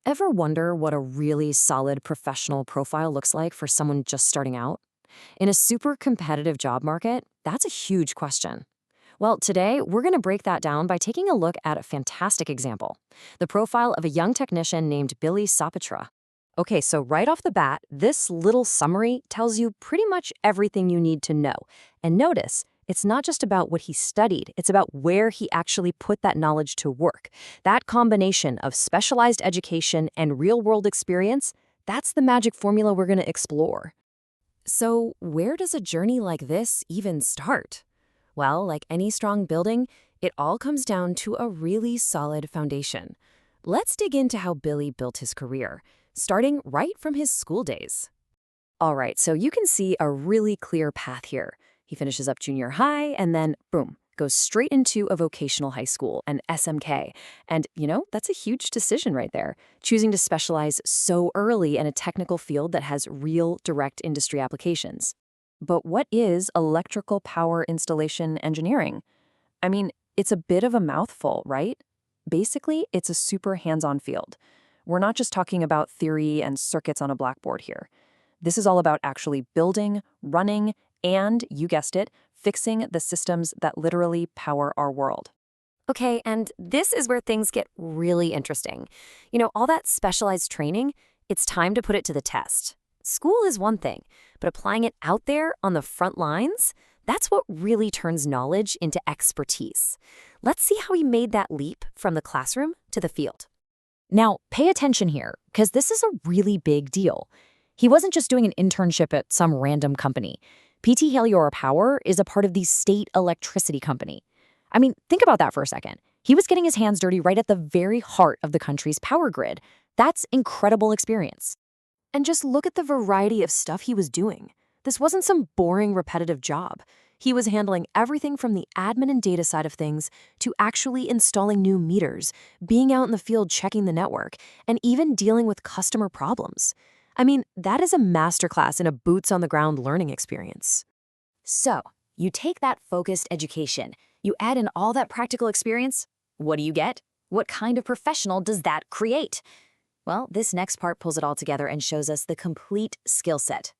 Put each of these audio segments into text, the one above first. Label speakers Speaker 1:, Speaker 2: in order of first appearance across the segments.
Speaker 1: Ever wonder what a really solid professional profile looks like for someone just starting out? In a super competitive job market, that's a huge question. Well, today we're going to break that down by taking a look at a fantastic example, the profile of a young technician named Billy Sapitra. Okay, so right off the bat, this little summary tells you pretty much everything you need to know. And notice, it's not just about what he studied, it's about where he actually put that knowledge to work. That combination of specialized education and real-world experience, that's the magic formula we're going to explore. So, where does a journey like this even start? Well, like any strong building, it all comes down to a really solid foundation. Let's dig into how Billy built his career, starting right from his school days. All right, so you can see a really clear path here. He finishes up junior high and then, boom, goes straight into a vocational high school, an SMK. And, that's a huge decision right there, choosing to specialize so early in a technical field that has real direct industry applications. But what is electrical power installation engineering? I mean, it's a bit of a mouthful, right? Basically, it's a super hands-on field. We're not just talking about theory and circuits on a blackboard here. This is all about actually building, running, and, you guessed it, fixing the systems that literally power our world. Okay, and this is where things get really interesting. All that specialized training, it's time to put it to the test. School is one thing, but applying it out there on the front lines, that's what really turns knowledge into expertise. Let's see how he made that leap from the classroom to the field. Now, pay attention here, because this is a really big deal. He wasn't just doing an internship at some random company. PT Heliora Power is a part of the state electricity company. I mean, think about that for a second. He was getting his hands dirty right at the very heart of the country's power grid. That's incredible experience. And just look at the variety of stuff he was doing. This wasn't some boring, repetitive job. He was handling everything from the admin and data side of things to actually installing new meters, being out in the field checking the network, and even dealing with customer problems. I mean, that is a masterclass in a boots-on-the-ground learning experience. So, you take that focused education, you add in all that practical experience, what do you get? What kind of professional does that create? Well, this next part pulls it all together and shows us the complete skill set.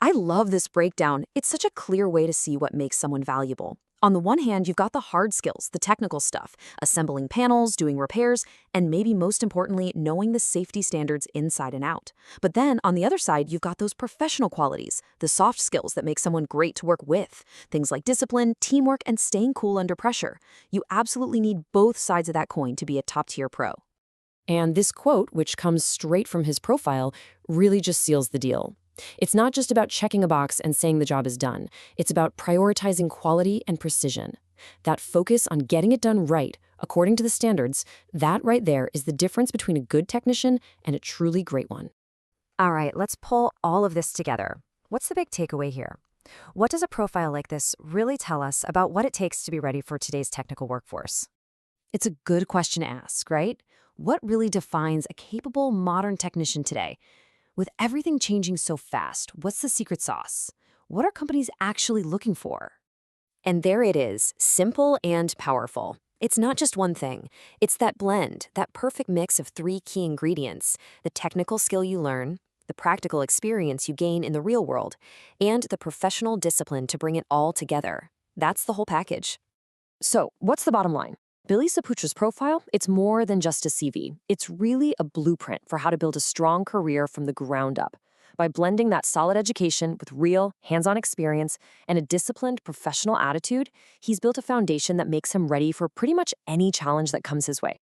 Speaker 1: I love this breakdown. It's such a clear way to see what makes someone valuable. On the one hand, you've got the hard skills, the technical stuff, assembling panels, doing repairs, and maybe most importantly, knowing the safety standards inside and out. But then, on the other side, you've got those professional qualities, the soft skills that make someone great to work with. Things like discipline, teamwork, and staying cool under pressure. You absolutely need both sides of that coin to be a top-tier pro. And this quote, which comes straight from his profile, really just seals the deal. It's not just about checking a box and saying the job is done. It's about prioritizing quality and precision. That focus on getting it done right, according to the standards, that right there is the difference between a good technician and a truly great one. All right, let's pull all of this together. What's the big takeaway here? What does a profile like this really tell us about what it takes to be ready for today's technical workforce? It's a good question to ask, right? What really defines a capable modern technician today? With everything changing so fast, what's the secret sauce? What are companies actually looking for? And there it is, simple and powerful. It's not just one thing. It's that blend, that perfect mix of three key ingredients: the technical skill you learn, the practical experience you gain in the real world, and the professional discipline to bring it all together. That's the whole package. So, what's the bottom line? Billy Saputra's profile, it's more than just a CV. It's really a blueprint for how to build a strong career from the ground up. By blending that solid education with real, hands-on experience and a disciplined professional attitude, he's built a foundation that makes him ready for pretty much any challenge that comes his way.